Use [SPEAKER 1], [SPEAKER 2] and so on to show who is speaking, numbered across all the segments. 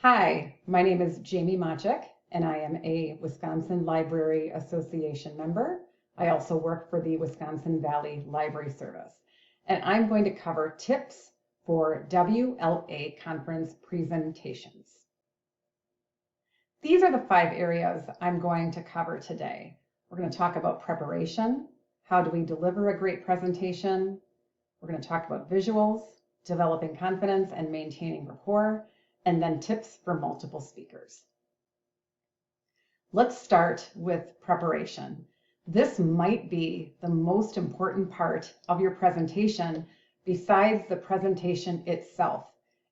[SPEAKER 1] Hi, my name is Jamie Machik, and I am a Wisconsin Library Association member. I also work for the Wisconsin Valley Library Service, and I'm going to cover tips for WLA conference presentations. These are the 5 areas I'm going to cover today. We're going to talk about preparation. How do we deliver a great presentation? We're going to talk about visuals, developing confidence and maintaining rapport, and then tips for multiple speakers. Let's start with preparation. This might be the most important part of your presentation besides the presentation itself.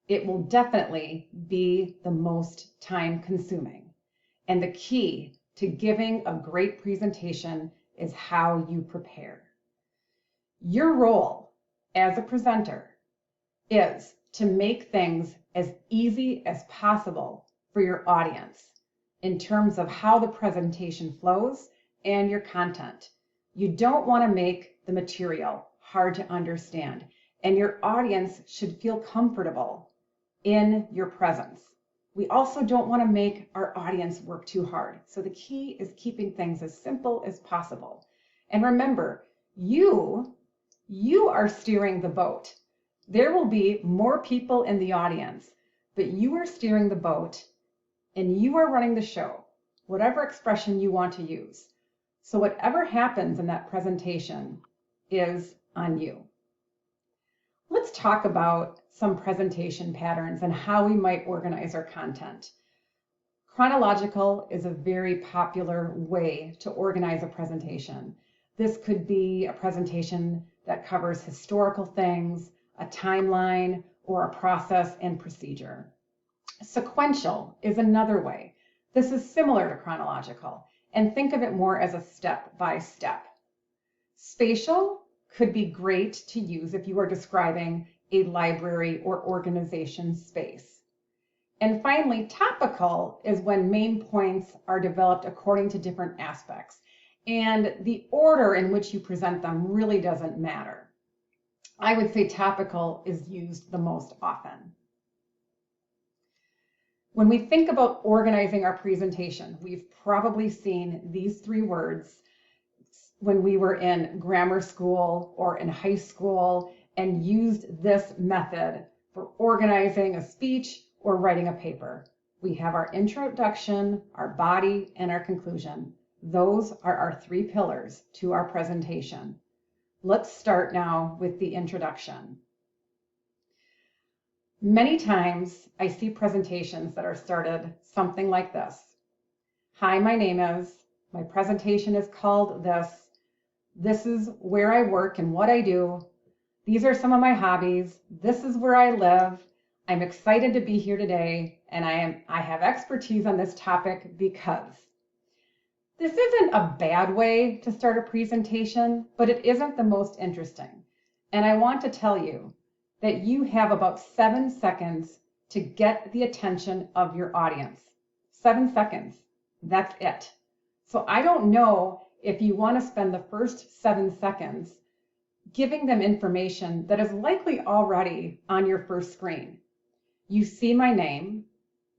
[SPEAKER 1] It will definitely be the most time-consuming. And the key to giving a great presentation is how you prepare. Your role as a presenter is to make things as easy as possible for your audience in terms of how the presentation flows and your content. You don't want to make the material hard to understand, and your audience should feel comfortable in your presence. We also don't want to make our audience work too hard. So the key is keeping things as simple as possible. And remember, you are steering the boat. There will be more people in the audience, but you are steering the boat and you are running the show, whatever expression you want to use. So whatever happens in that presentation is on you. Let's talk about some presentation patterns and how we might organize our content. Chronological is a very popular way to organize a presentation. This could be a presentation that covers historical things, a timeline, or a process and procedure. Sequential is another way. This is similar to chronological, and think of it more as a step-by-step. Spatial could be great to use if you are describing a library or organization space. And finally, topical is when main points are developed according to different aspects, and the order in which you present them really doesn't matter. I would say topical is used the most often. When we think about organizing our presentation, we've probably seen these 3 words when we were in grammar school or in high school and used this method for organizing a speech or writing a paper. We have our introduction, our body, and our conclusion. Those are our 3 pillars to our presentation. Let's start now with the introduction. Many times I see presentations that are started something like this. Hi, my name is, my presentation is called this is where I work and what I do, these are some of my hobbies, this is where I live, I'm excited to be here today, and I have expertise on this topic because. This isn't a bad way to start a presentation, but it isn't the most interesting. And I want to tell you that you have about 7 seconds to get the attention of your audience. 7 seconds, that's it. So I don't know if you want to spend the first 7 seconds giving them information that is likely already on your first screen. You see my name,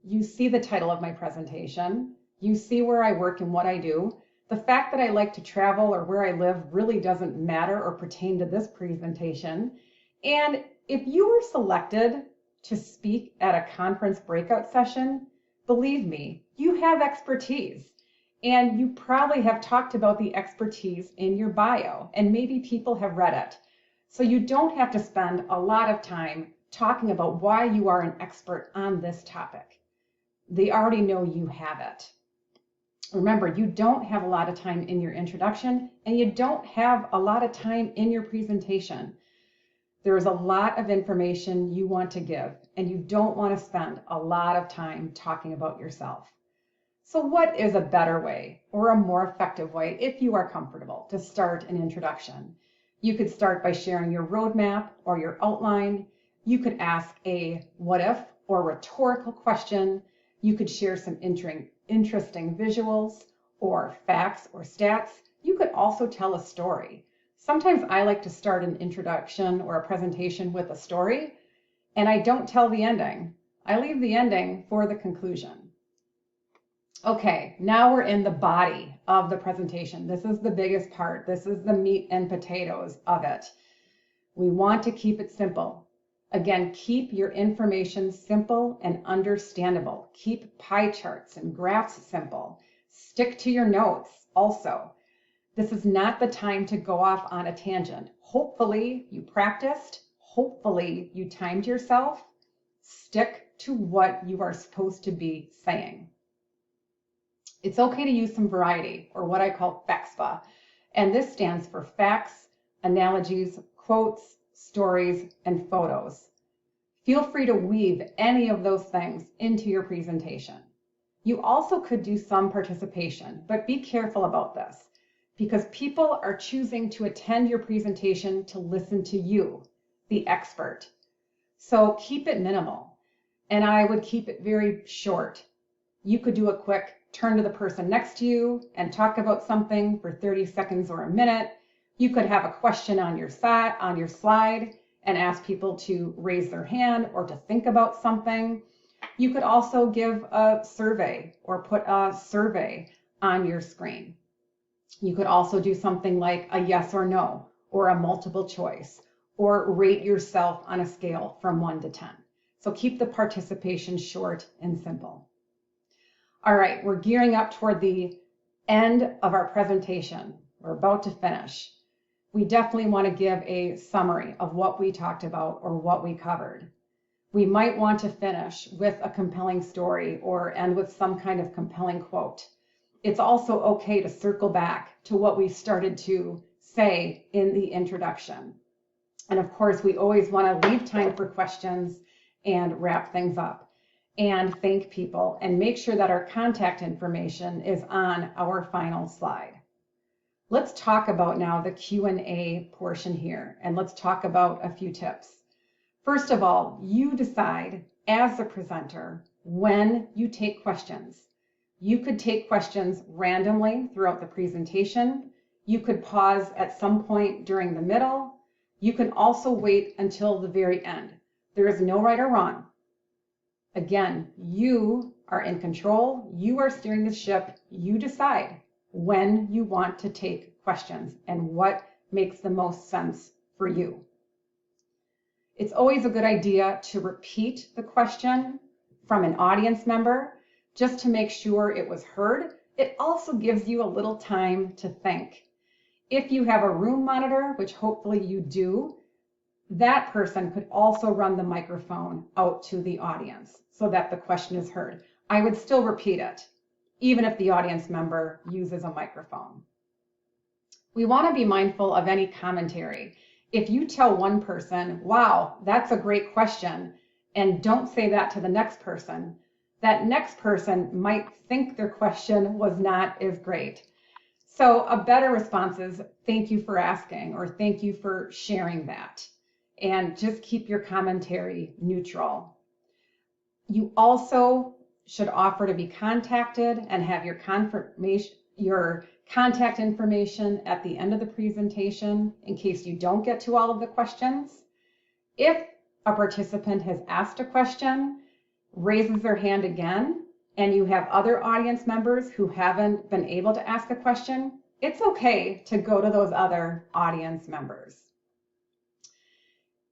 [SPEAKER 1] you see the title of my presentation, you see where I work and what I do. The fact that I like to travel or where I live really doesn't matter or pertain to this presentation. And if you were selected to speak at a conference breakout session, believe me, you have expertise. And you probably have talked about the expertise in your bio, and maybe people have read it. So you don't have to spend a lot of time talking about why you are an expert on this topic. They already know you have it. Remember, you don't have a lot of time in your introduction, and you don't have a lot of time in your presentation. There is a lot of information you want to give, and you don't want to spend a lot of time talking about yourself. So what is a better way or a more effective way, if you are comfortable, to start an introduction? You could start by sharing your roadmap or your outline. You could ask a what if or rhetorical question. You could share some interesting visuals or facts or stats. You could also tell a story. Sometimes I like to start an introduction or a presentation with a story, and I don't tell the ending. I leave the ending for the conclusion. Okay, now we're in the body of the presentation. This is the biggest part. This is the meat and potatoes of it. We want to keep it simple. Again, keep your information simple and understandable. Keep pie charts and graphs simple. Stick to your notes also. This is not the time to go off on a tangent. Hopefully you practiced. Hopefully you timed yourself. Stick to what you are supposed to be saying. It's okay to use some variety, or what I call FAXPA, and this stands for facts, analogies, quotes, stories, and photos. Feel free to weave any of those things into your presentation. You also could do some participation, but be careful about this because people are choosing to attend your presentation to listen to you, the expert. So keep it minimal, and I would keep it very short. You could do a quick turn to the person next to you and talk about something for 30 seconds or a minute. You could have a question on your slide and ask people to raise their hand or to think about something. You could also give a survey or put a survey on your screen. You could also do something like a yes or no or a multiple choice or rate yourself on a scale from 1 to 10. So keep the participation short and simple. All right, we're gearing up toward the end of our presentation. We're about to finish. We definitely want to give a summary of what we talked about or what we covered. We might want to finish with a compelling story or end with some kind of compelling quote. It's also okay to circle back to what we started to say in the introduction. And of course, we always want to leave time for questions and wrap things up and thank people and make sure that our contact information is on our final slide. Let's talk about now the Q&A portion here, and let's talk about a few tips. First of all, you decide as the presenter when you take questions. You could take questions randomly throughout the presentation. You could pause at some point during the middle. You can also wait until the very end. There is no right or wrong. Again, you are in control. You are steering the ship. You decide when you want to take questions and what makes the most sense for you. It's always a good idea to repeat the question from an audience member just to make sure it was heard. It also gives you a little time to think. If you have a room monitor, which hopefully you do, that person could also run the microphone out to the audience so that the question is heard. I would still repeat it, even if the audience member uses a microphone. We want to be mindful of any commentary. If you tell one person, wow, that's a great question, and don't say that to the next person, that next person might think their question was not as great. So a better response is, thank you for asking, or thank you for sharing that. And just keep your commentary neutral. You also should offer to be contacted and have your contact information at the end of the presentation in case you don't get to all of the questions. If a participant has asked a question, raises their hand again, and you have other audience members who haven't been able to ask a question, it's okay to go to those other audience members.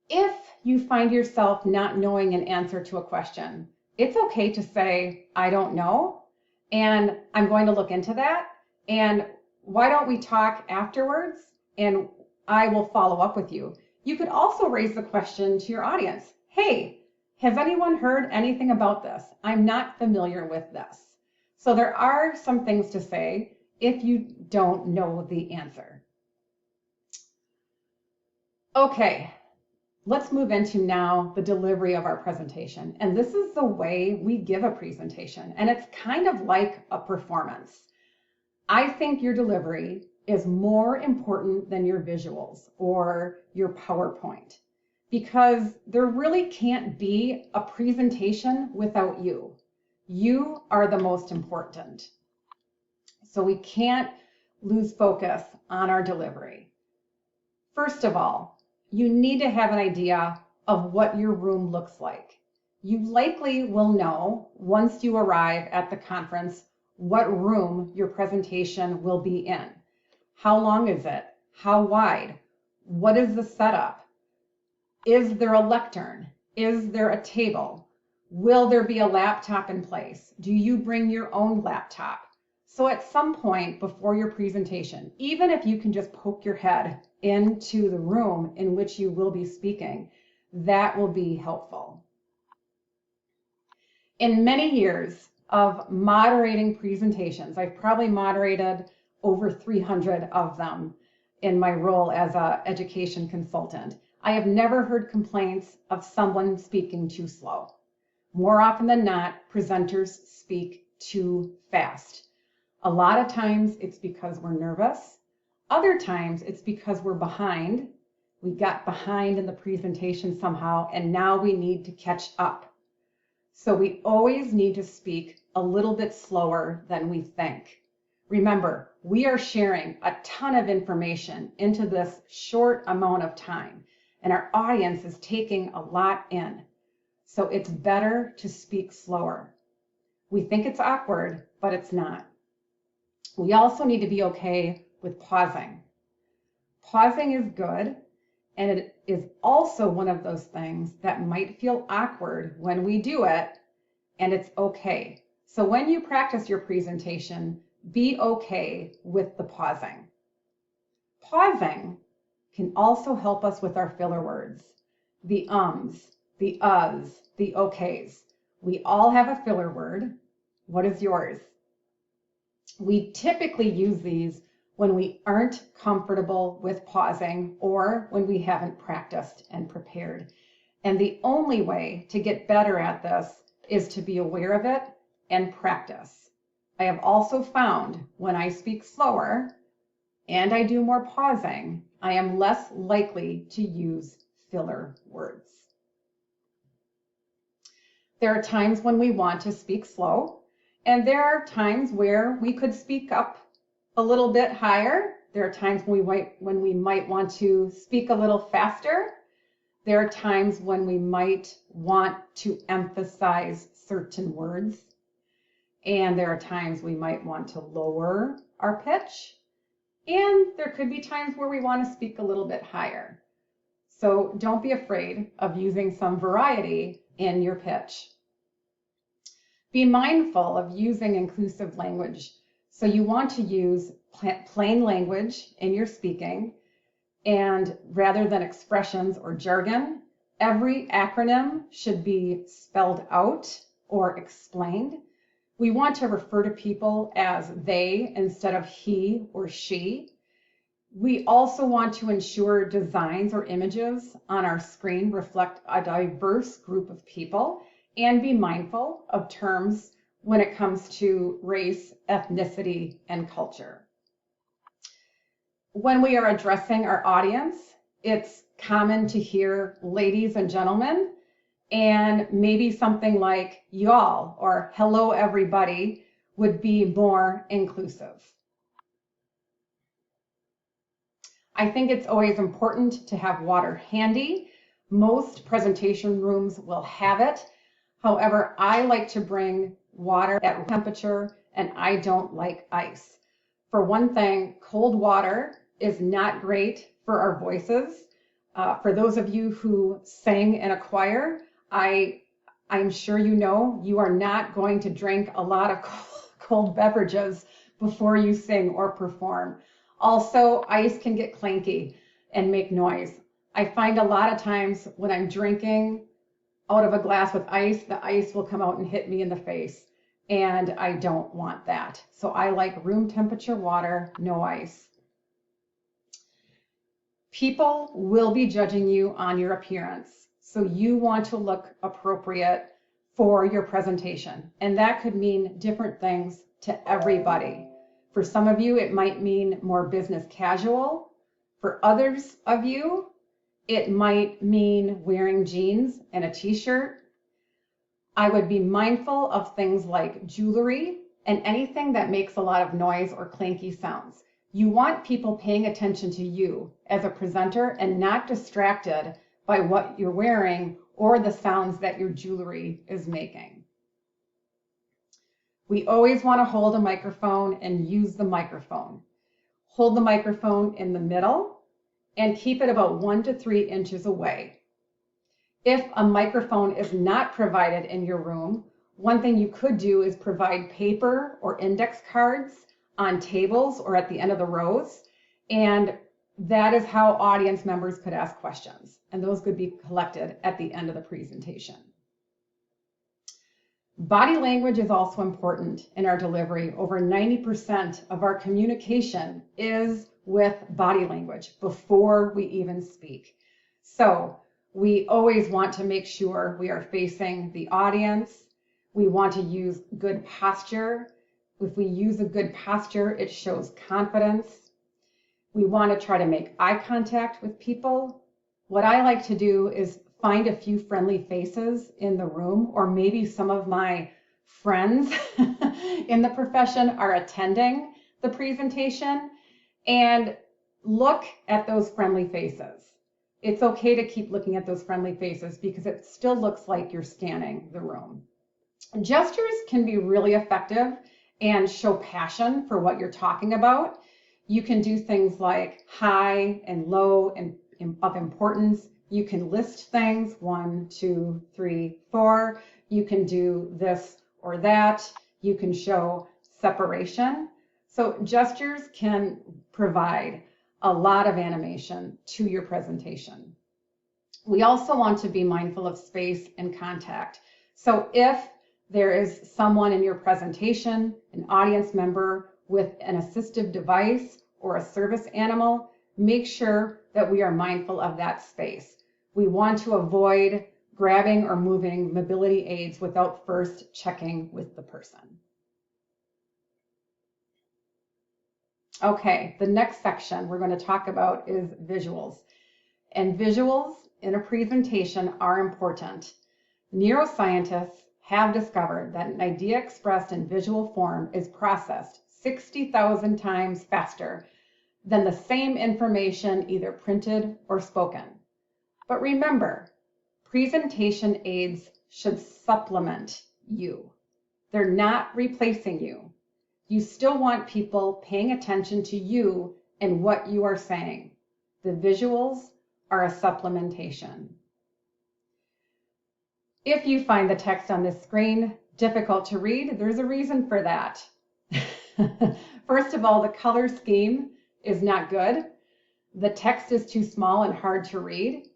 [SPEAKER 1] If you find yourself not knowing an answer to a question, it's okay to say, I don't know, and I'm going to look into that, and why don't we talk afterwards, and I will follow up with you. You could also raise the question to your audience, hey, has anyone heard anything about this? I'm not familiar with this. So there are some things to say if you don't know the answer. Okay. Let's move into now the delivery of our presentation. And this is the way we give a presentation. And it's kind of like a performance. I think your delivery is more important than your visuals or your PowerPoint because there really can't be a presentation without you. You are the most important. So we can't lose focus on our delivery. First of all, you need to have an idea of what your room looks like. You likely will know once you arrive at the conference what room your presentation will be in. How long is it? How wide? What is the setup? Is there a lectern? Is there a table? Will there be a laptop in place? Do you bring your own laptop? So at some point before your presentation, even if you can just poke your head into the room in which you will be speaking, that will be helpful. In many years of moderating presentations, I've probably moderated over 300 of them in my role as an education consultant. I have never heard complaints of someone speaking too slow. More often than not, presenters speak too fast. A lot of times it's because we're nervous. Other times it's because we're behind. We got behind in the presentation somehow, and now we need to catch up. So we always need to speak a little bit slower than we think. Remember, we are sharing a ton of information into this short amount of time, and our audience is taking a lot in. So it's better to speak slower. We think it's awkward, but it's not. We also need to be okay with pausing. Pausing is good, and it is also one of those things that might feel awkward when we do it, and it's okay. So when you practice your presentation, be okay with the pausing. Pausing can also help us with our filler words, the ums, the uhs, the okays. We all have a filler word. What is yours? We typically use these when we aren't comfortable with pausing or when we haven't practiced and prepared. And the only way to get better at this is to be aware of it and practice. I have also found when I speak slower and I do more pausing, I am less likely to use filler words. There are times when we want to speak slow, and there are times where we could speak up a little bit higher. There are times when we might want to speak a little faster. There are times when we might want to emphasize certain words. And there are times we might want to lower our pitch. And there could be times where we want to speak a little bit higher. So don't be afraid of using some variety in your pitch. Be mindful of using inclusive language. So you want to use plain language in your speaking, and rather than expressions or jargon, every acronym should be spelled out or explained. We want to refer to people as they instead of he or she. We also want to ensure designs or images on our screen reflect a diverse group of people, and be mindful of terms when it comes to race, ethnicity, and culture. When we are addressing our audience, it's common to hear ladies and gentlemen, and maybe something like y'all or hello everybody would be more inclusive. I think it's always important to have water handy. Most presentation rooms will have it. However, I like to bring water at room temperature, and I don't like ice. For one thing, cold water is not great for our voices. For those of you who sing in a choir, I'm sure you know you are not going to drink a lot of cold beverages before you sing or perform. Also, ice can get clanky and make noise. I find a lot of times when I'm drinking out of a glass with ice, the ice will come out and hit me in the face, and I don't want that. So I like room temperature water, no ice. People will be judging you on your appearance, so you want to look appropriate for your presentation, and that could mean different things to everybody. For some of you, it might mean more business casual. For others of you, it might mean wearing jeans and a t-shirt. I would be mindful of things like jewelry and anything that makes a lot of noise or clanky sounds. You want people paying attention to you as a presenter and not distracted by what you're wearing or the sounds that your jewelry is making. We always want to hold a microphone and use the microphone. Hold the microphone in the middle and keep it about 1 to 3 inches away. If a microphone is not provided in your room, one thing you could do is provide paper or index cards on tables or at the end of the rows, and that is how audience members could ask questions, and those could be collected at the end of the presentation. Body language is also important in our delivery. Over 90% of our communication is with body language before we even speak. So we always want to make sure we are facing the audience. We want to use good posture. If we use a good posture, it shows confidence. We want to try to make eye contact with people. What I like to do is find a few friendly faces in the room, or maybe some of my friends in the profession are attending the presentation, and look at those friendly faces. It's okay to keep looking at those friendly faces because it still looks like you're scanning the room. Gestures can be really effective and show passion for what you're talking about. You can do things like high and low and of importance. You can list things, 1, 2, 3, 4. You can do this or that. You can show separation. So gestures can provide a lot of animation to your presentation. We also want to be mindful of space and contact. So if there is someone in your presentation, an audience member with an assistive device or a service animal, make sure that we are mindful of that space. We want to avoid grabbing or moving mobility aids without first checking with the person. Okay, the next section we're going to talk about is visuals. And visuals in a presentation are important. Neuroscientists have discovered that an idea expressed in visual form is processed 60,000 times faster than the same information either printed or spoken. But remember, presentation aids should supplement you. They're not replacing you. You still want people paying attention to you and what you are saying. The visuals are a supplementation. If you find the text on this screen difficult to read, there's a reason for that. First of all, the color scheme is not good. The text is too small and hard to read.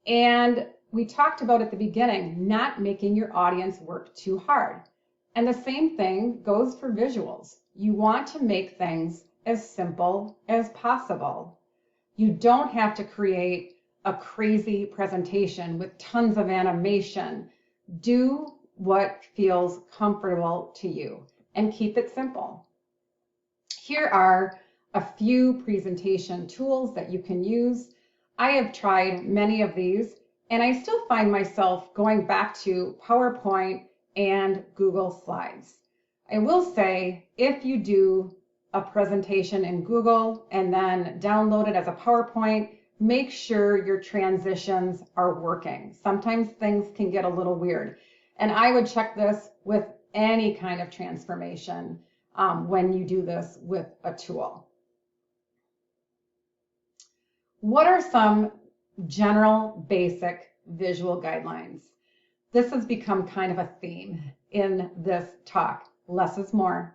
[SPEAKER 1] And we talked about at the beginning, not making your audience work too hard. And the same thing goes for visuals. You want to make things as simple as possible. You don't have to create a crazy presentation with tons of animation. Do what feels comfortable to you and keep it simple. Here are a few presentation tools that you can use. I have tried many of these, and I still find myself going back to PowerPoint and Google Slides. I will say, if you do a presentation in Google and then download it as a PowerPoint, make sure your transitions are working. Sometimes things can get a little weird. And I would check this with any kind of transformation when you do this with a tool. What are some general basic visual guidelines? This has become kind of a theme in this talk. Less is more.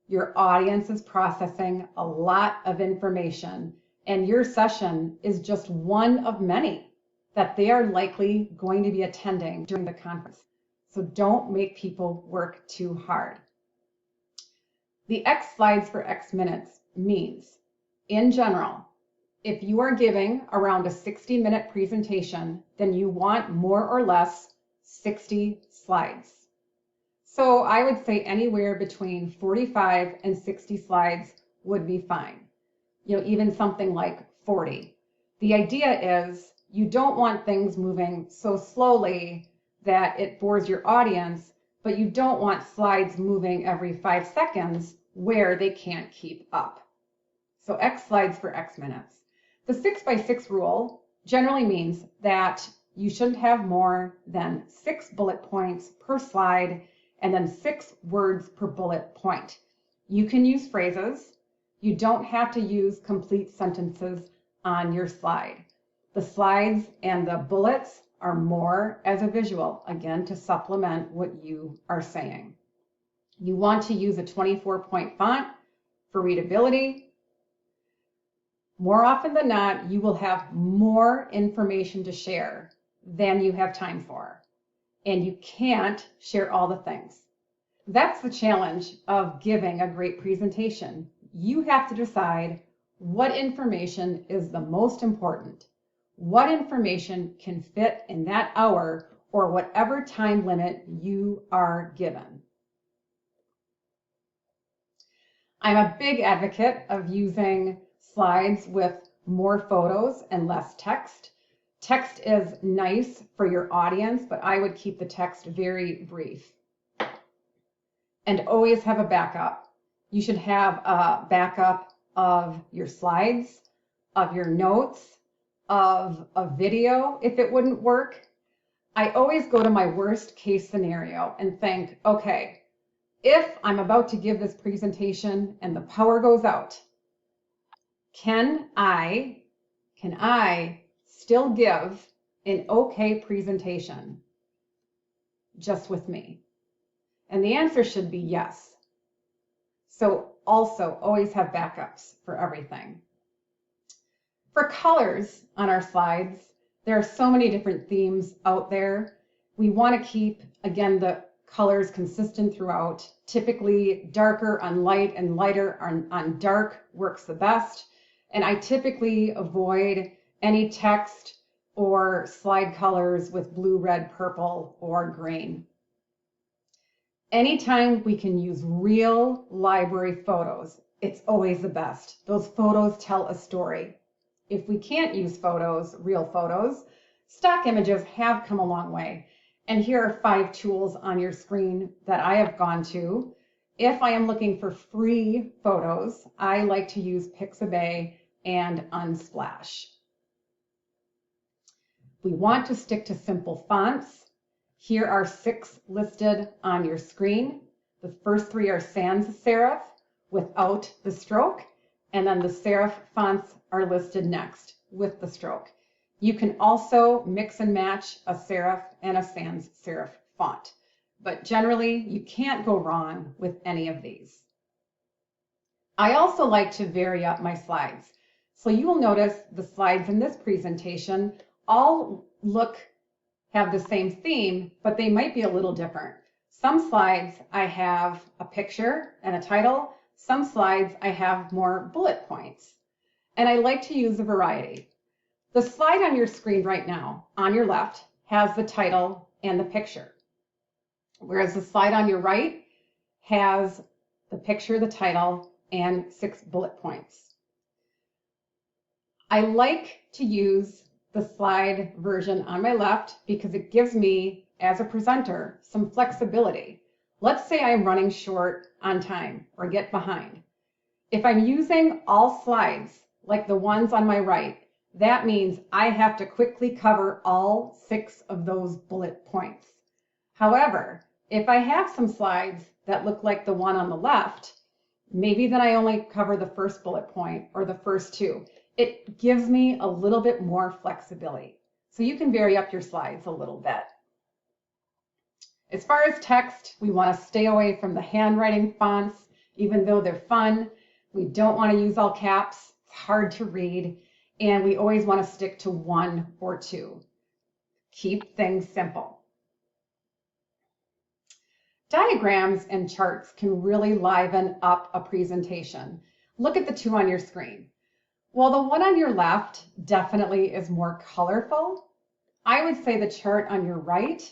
[SPEAKER 1] Your audience is processing a lot of information, and your session is just one of many that they are likely going to be attending during the conference. So don't make people work too hard. The X slides for X minutes means, in general, if you are giving around a 60-minute presentation, then you want more or less 60 slides. So I would say anywhere between 45 and 60 slides would be fine. Even something like 40. The idea is you don't want things moving so slowly that it bores your audience, but you don't want slides moving every 5 seconds where they can't keep up. So X slides for X minutes. The 6 by 6 rule generally means that you shouldn't have more than 6 bullet points per slide and then 6 words per bullet point. You can use phrases. You don't have to use complete sentences on your slide. The slides and the bullets are more as a visual, again, to supplement what you are saying. You want to use a 24-point font for readability. More often than not, you will have more information to share than you have time for, and you can't share all the things. That's the challenge of giving a great presentation. You have to decide what information is the most important. What information can fit in that hour or whatever time limit you are given. I'm a big advocate of using slides with more photos and less text. Text is nice for your audience, but I would keep the text very brief. And always have a backup. You should have a backup of your slides, of your notes, of a video if it wouldn't work. I always go to my worst case scenario and think, okay, if I'm about to give this presentation and the power goes out, can I still give an okay presentation just with me? And the answer should be yes. So also always have backups for everything. For colors on our slides, there are so many different themes out there. We want to keep, again, the colors consistent throughout. Typically darker on light and lighter on dark works the best. And I typically avoid any text or slide colors with blue, red, purple, or green. Anytime we can use real library photos, it's always the best. Those photos tell a story. If we can't use photos, real photos, stock images have come a long way. And here are 5 tools on your screen that I have gone to. If I am looking for free photos, I like to use Pixabay and Unsplash. We want to stick to simple fonts. Here are 6 listed on your screen. The first 3 are sans serif without the stroke, and then the serif fonts are listed next with the stroke. You can also mix and match a serif and a sans serif font, but generally you can't go wrong with any of these. I also like to vary up my slides. So you will notice the slides in this presentation all have the same theme, but they might be a little different. Some slides I have a picture and a title. Some slides I have more bullet points. And I like to use a variety. The slide on your screen right now, on your left, has the title and the picture, whereas the slide on your right has the picture, the title, and 6 bullet points. I like to use the slide version on my left because it gives me, as a presenter, some flexibility. Let's say I'm running short on time or get behind. If I'm using all slides, like the ones on my right, that means I have to quickly cover all 6 of those bullet points. However, if I have some slides that look like the one on the left, maybe then I only cover the first bullet point or the first 2. It gives me a little bit more flexibility. So you can vary up your slides a little bit. As far as text, we want to stay away from the handwriting fonts, even though they're fun. We don't want to use all caps. It's hard to read. And we always want to stick to 1 or 2. Keep things simple. Diagrams and charts can really liven up a presentation. Look at the 2 on your screen. While the one on your left definitely is more colorful, I would say the chart on your right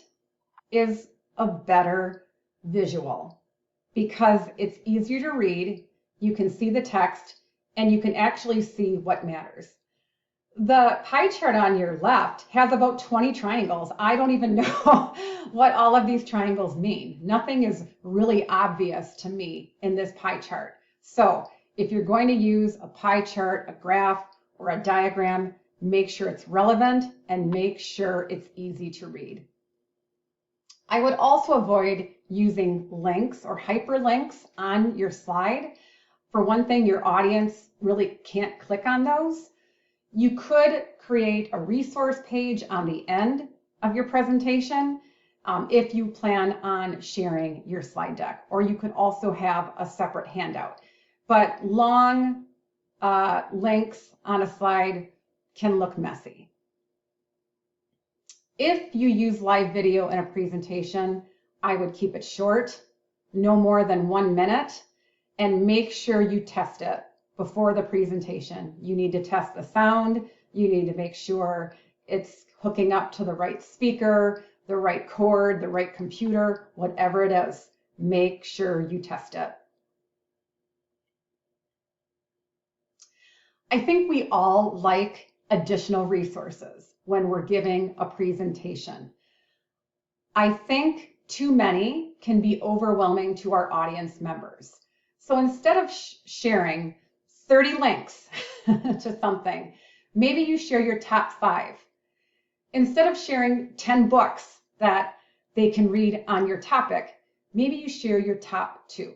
[SPEAKER 1] is a better visual because it's easier to read, you can see the text, and you can actually see what matters. The pie chart on your left has about 20 triangles. I don't even know what all of these triangles mean. Nothing is really obvious to me in this pie chart. So if you're going to use a pie chart, a graph, or a diagram, make sure it's relevant, and make sure it's easy to read. I would also avoid using links or hyperlinks on your slide. For one thing, your audience really can't click on those. You could create a resource page on the end of your presentation if you plan on sharing your slide deck, or you could also have a separate handout. But long links on a slide can look messy. If you use live video in a presentation, I would keep it short, no more than 1 minute, and make sure you test it before the presentation. You need to test the sound. You need to make sure it's hooking up to the right speaker, the right cord, the right computer, whatever it is. Make sure you test it. I think we all like additional resources when we're giving a presentation. I think too many can be overwhelming to our audience members. So instead of sharing 30 links to something, maybe you share your top 5. Instead of sharing 10 books that they can read on your topic, maybe you share your top 2.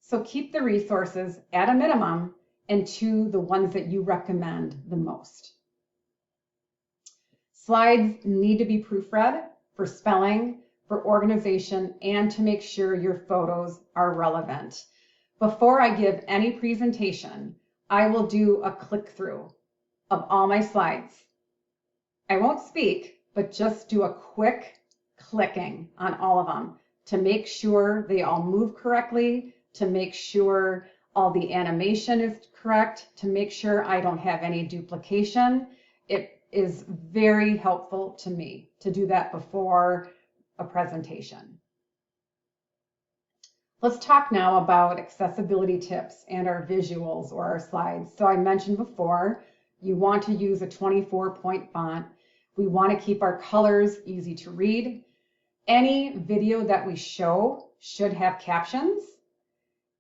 [SPEAKER 1] So keep the resources at a minimum and to the ones that you recommend the most. Slides need to be proofread for spelling, for organization, and to make sure your photos are relevant. Before I give any presentation, I will do a click-through of all my slides. I won't speak, but just do a quick clicking on all of them to make sure they all move correctly, to make sure all the animation is correct, to make sure I don't have any duplication. It is very helpful to me to do that before a presentation. Let's talk now about accessibility tips and our visuals or our slides. So I mentioned before, you want to use a 24-point font. We want to keep our colors easy to read. Any video that we show should have captions.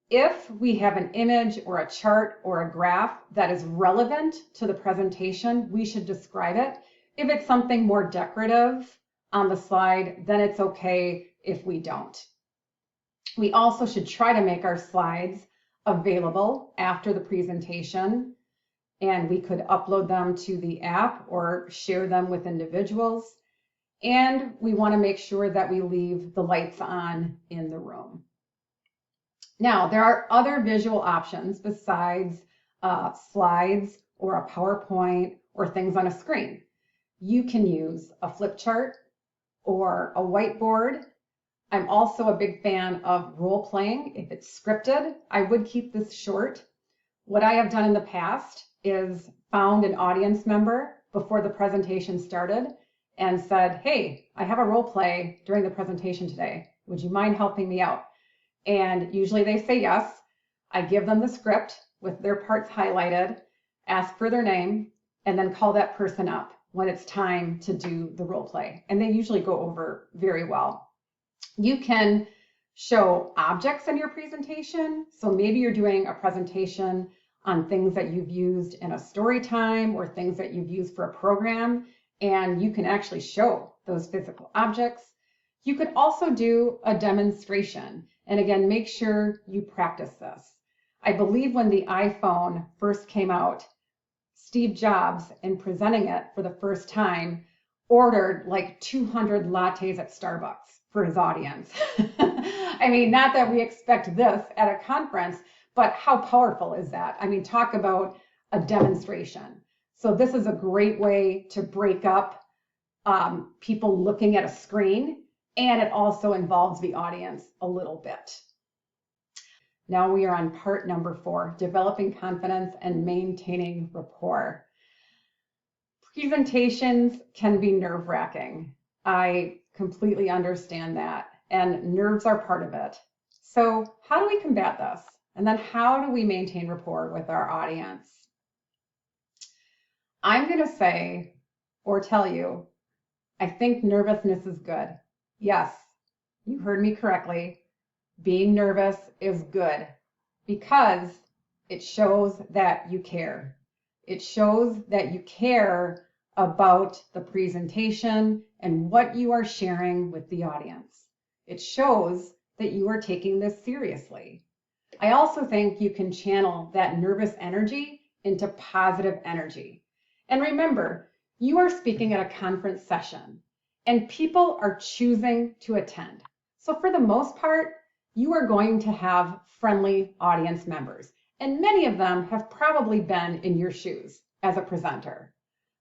[SPEAKER 1] If we have an image or a chart or a graph that is relevant to the presentation, we should describe it. If it's something more decorative on the slide, then it's okay if we don't. We also should try to make our slides available after the presentation, and we could upload them to the app or share them with individuals. And we want to make sure that we leave the lights on in the room. Now, there are other visual options besides slides or a PowerPoint or things on a screen. You can use a flip chart or a whiteboard. I'm also a big fan of role playing. If it's scripted, I would keep this short. What I have done in the past is found an audience member before the presentation started and said, hey, I have a role play during the presentation today. Would you mind helping me out? And usually they say yes. I give them the script with their parts highlighted, ask for their name, and then call that person up when it's time to do the role play. And they usually go over very well. You can show objects in your presentation. So maybe you're doing a presentation on things that you've used in a story time or things that you've used for a program, and you can actually show those physical objects. You could also do a demonstration. And again, make sure you practice this. I believe when the iPhone first came out, Steve Jobs, in presenting it for the first time, ordered like 200 lattes at Starbucks for his audience. I mean, not that we expect this at a conference, but how powerful is that? I mean, talk about a demonstration. So this is a great way to break up people looking at a screen, and it also involves the audience a little bit. Now we are on part number 4, developing confidence and maintaining rapport. Presentations can be nerve-wracking. I completely understand that, and nerves are part of it. So how do we combat this? And then how do we maintain rapport with our audience? I'm going to say or tell you, I think nervousness is good. Yes, you heard me correctly. Being nervous is good because it shows that you care. It shows that you care about the presentation and what you are sharing with the audience. It shows that you are taking this seriously. I also think you can channel that nervous energy into positive energy. And remember, you are speaking at a conference session and people are choosing to attend. So for the most part, you are going to have friendly audience members, and many of them have probably been in your shoes as a presenter.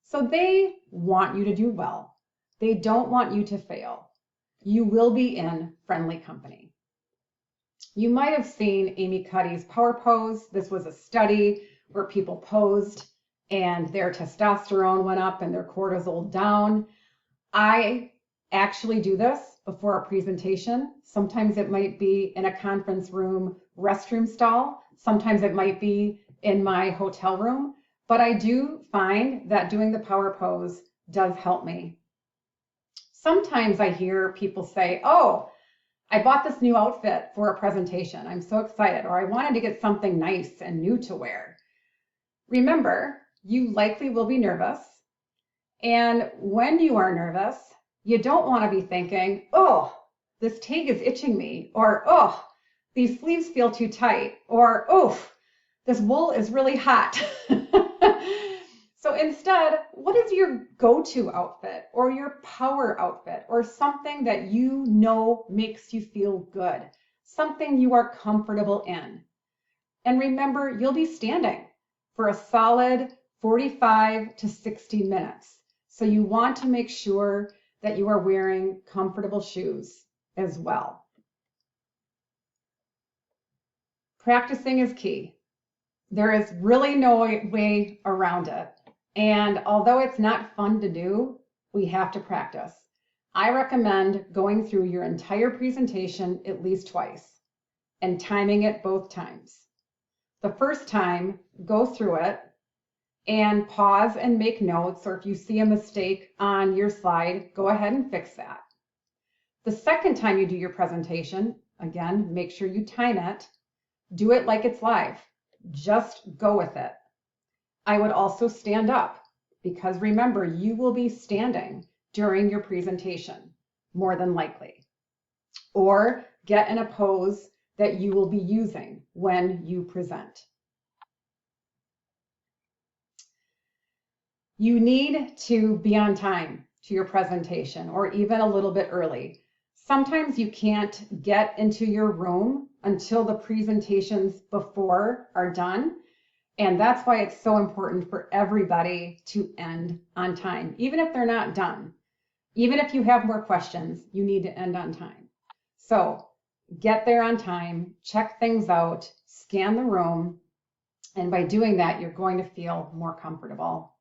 [SPEAKER 1] So they want you to do well. They don't want you to fail. You will be in friendly company. You might have seen Amy Cuddy's power pose. This was a study where people posed and their testosterone went up and their cortisol down. I actually do this before a presentation. Sometimes it might be in a conference room restroom stall. Sometimes it might be in my hotel room. But I do find that doing the power pose does help me. Sometimes I hear people say, oh, I bought this new outfit for a presentation. I'm so excited. Or I wanted to get something nice and new to wear. Remember, you likely will be nervous. And when you are nervous, you don't want to be thinking, oh, this tag is itching me, or oh, these sleeves feel too tight, or oh, this wool is really hot. So instead, what is your go-to outfit or your power outfit or something that you know makes you feel good, something you are comfortable in? And remember, you'll be standing for a solid 45 to 60 minutes. So you want to make sure that you are wearing comfortable shoes as well. Practicing is key. There is really no way around it. And although it's not fun to do, we have to practice. I recommend going through your entire presentation at least twice and timing it both times. The first time, go through it and pause and make notes, or if you see a mistake on your slide, go ahead and fix that. The second time you do your presentation, again, make sure you time it. Do it like it's live. Just go with it. I would also stand up because remember, you will be standing during your presentation, more than likely. Or get in a pose that you will be using when you present. You need to be on time to your presentation or even a little bit early. Sometimes you can't get into your room until the presentations before are done. And that's why it's so important for everybody to end on time, even if they're not done. Even if you have more questions, you need to end on time. So get there on time, check things out, scan the room, and by doing that, you're going to feel more comfortable.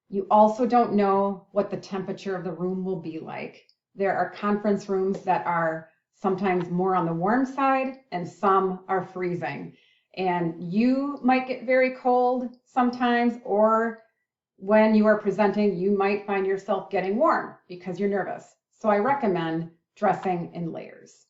[SPEAKER 1] You also don't know what the temperature of the room will be like. There are conference rooms that are sometimes more on the warm side and some are freezing. And you might get very cold sometimes, or when you are presenting, you might find yourself getting warm because you're nervous. So I recommend dressing in layers.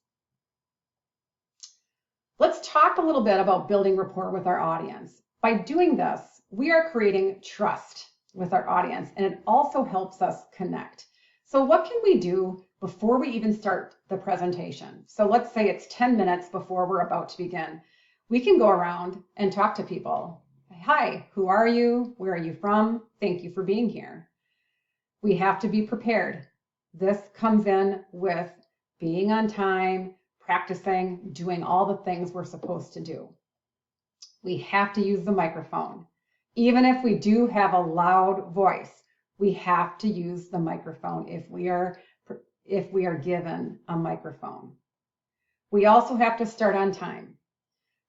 [SPEAKER 1] Let's talk a little bit about building rapport with our audience. By doing this, we are creating trust with our audience, and it also helps us connect. So what can we do before we even start the presentation? So let's say it's 10 minutes before we're about to begin. We can go around and talk to people. Hi, who are you? Where are you from? Thank you for being here. We have to be prepared. This comes in with being on time, practicing, doing all the things we're supposed to do. We have to use the microphone. Even if we do have a loud voice, we have to use the microphone if we are given a microphone. We also have to start on time.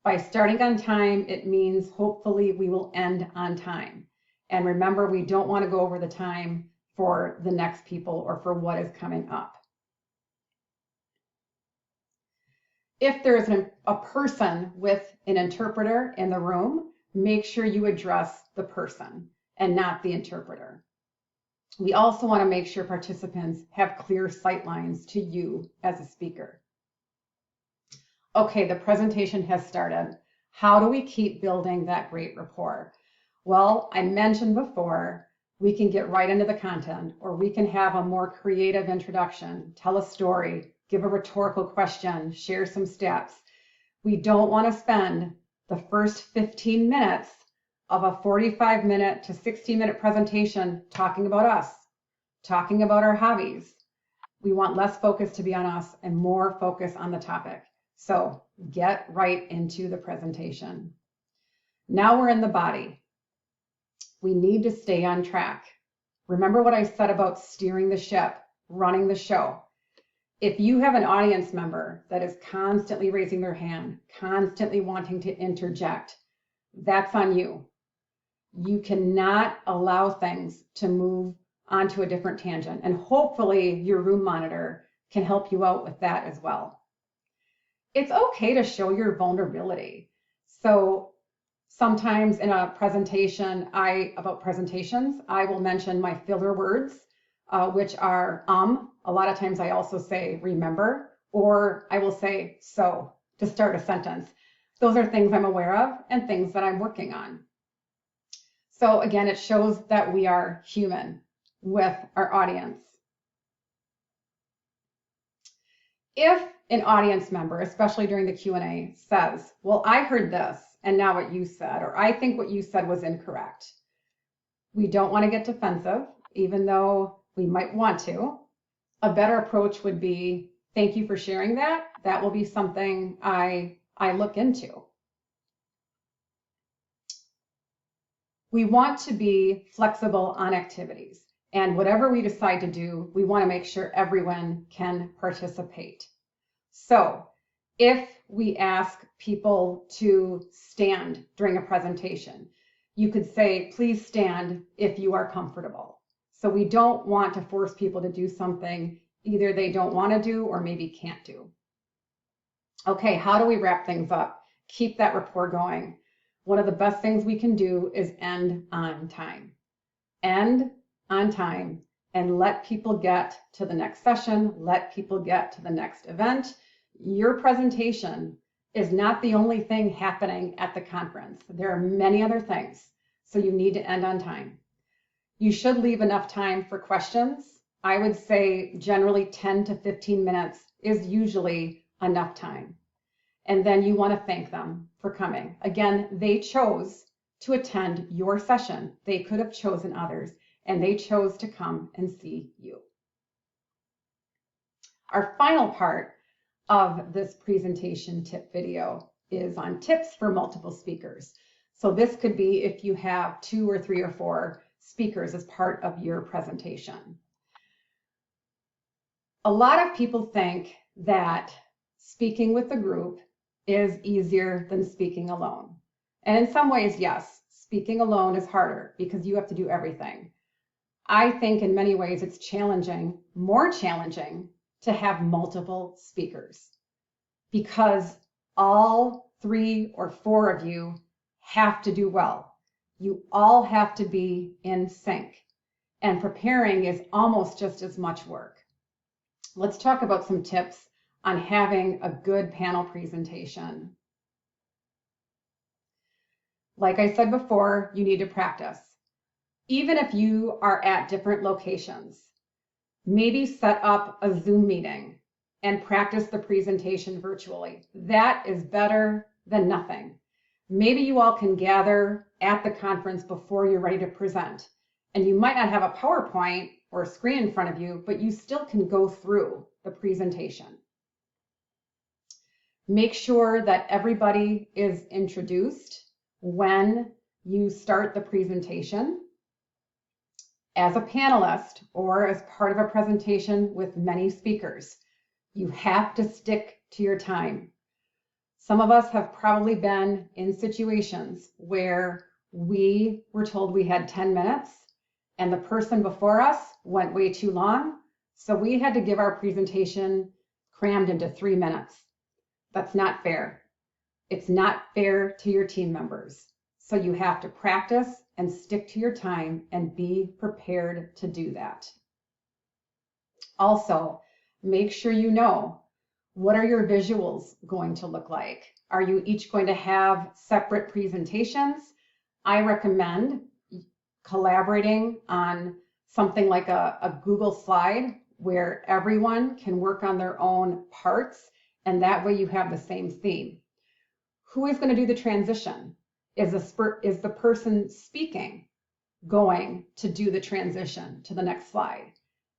[SPEAKER 1] By starting on time, it means hopefully we will end on time. And remember, we don't want to go over the time for the next people or for what is coming up. If there is a person with an interpreter in the room, make sure you address the person and not the interpreter. We also want to make sure participants have clear sight lines to you as a speaker. Okay, the presentation has started. How do we keep building that great rapport? Well, I mentioned before, we can get right into the content, or we can have a more creative introduction, tell a story, give a rhetorical question, share some stats. We don't want to spend the first 15 minutes of a 45-minute to 60-minute presentation talking about us, talking about our hobbies. We want less focus to be on us and more focus on the topic. So get right into the presentation. Now we're in the body. We need to stay on track. Remember what I said about steering the ship, running the show. If you have an audience member that is constantly raising their hand, constantly wanting to interject, that's on you. You cannot allow things to move onto a different tangent, and hopefully your room monitor can help you out with that as well. It's okay to show your vulnerability. So sometimes in a presentation, about presentations, I will mention my filler words, which are a lot of times I also say remember, or I will say so to start a sentence. Those are things I'm aware of and things that I'm working on. So again, it shows that we are human with our audience. If an audience member, especially during the Q&A, says, well, I heard this and now what you said, or I think what you said was incorrect, we don't want to get defensive, even though we might want to. A better approach would be, thank you for sharing that. That will be something I look into. We want to be flexible on activities, and whatever we decide to do, we want to make sure everyone can participate. So if we ask people to stand during a presentation, you could say, please stand if you are comfortable. So we don't want to force people to do something either they don't want to do or maybe can't do. Okay, how do we wrap things up? Keep that rapport going. One of the best things we can do is end on time. End on time and let people get to the next session, let people get to the next event. Your presentation is not the only thing happening at the conference. There are many other things, so you need to end on time. You should leave enough time for questions. I would say generally 10 to 15 minutes is usually enough time. And then you want to thank them for coming. Again, they chose to attend your session. They could have chosen others, and they chose to come and see you. Our final part of this presentation tip video is on tips for multiple speakers. So this could be if you have 2 or 3 or 4 speakers as part of your presentation. A lot of people think that speaking with a group is easier than speaking alone. And in some ways, yes, speaking alone is harder because you have to do everything. I think in many ways it's challenging, more challenging, to have multiple speakers because all 3 or 4 of you have to do well. You all have to be in sync, and preparing is almost just as much work. Let's talk about some tips on having a good panel presentation. Like I said before, you need to practice. Even if you are at different locations, maybe set up a Zoom meeting and practice the presentation virtually. That is better than nothing. Maybe you all can gather at the conference before you're ready to present. And you might not have a PowerPoint or a screen in front of you, but you still can go through the presentation. Make sure that everybody is introduced when you start the presentation. As a panelist or as part of a presentation with many speakers, you have to stick to your time. Some of us have probably been in situations where we were told we had 10 minutes and the person before us went way too long, so we had to give our presentation crammed into 3 minutes. That's not fair. It's not fair to your team members. So you have to practice and stick to your time and be prepared to do that. Also, make sure you know, what are your visuals going to look like? Are you each going to have separate presentations? I recommend collaborating on something like a Google slide where everyone can work on their own parts, and that way you have the same theme. Who is going to do the transition? Is the person speaking going to do the transition to the next slide?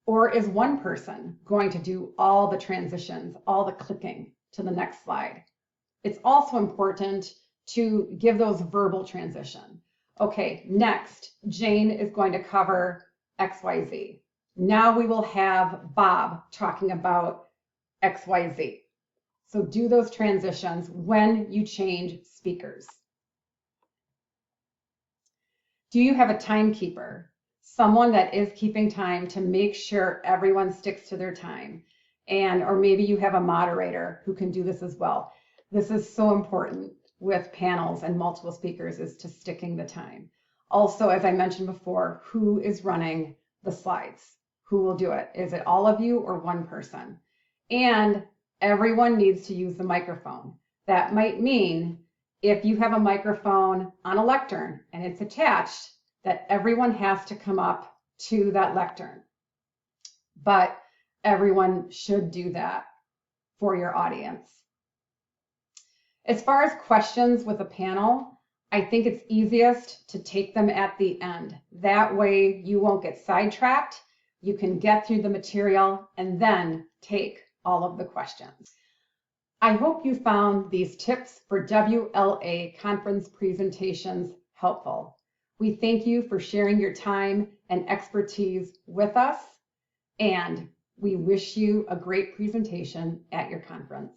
[SPEAKER 1] Or is one person going to do all the transitions, all the clicking to the next slide? It's also important to give those verbal transition. Okay, next, Jane is going to cover XYZ. Now we will have Bob talking about XYZ. So do those transitions when you change speakers. Do you have a timekeeper? Someone that is keeping time to make sure everyone sticks to their time. Or maybe you have a moderator who can do this as well. This is so important with panels and multiple speakers, is to sticking the time. Also, as I mentioned before, who is running the slides? Who will do it? Is it all of you or one person? And everyone needs to use the microphone. That might mean if you have a microphone on a lectern and it's attached, that everyone has to come up to that lectern. But everyone should do that for your audience. As far as questions with a panel, I think it's easiest to take them at the end. That way you won't get sidetracked. You can get through the material and then take all of the questions. I hope you found these tips for WLA conference presentations helpful. We thank you for sharing your time and expertise with us, and we wish you a great presentation at your conference.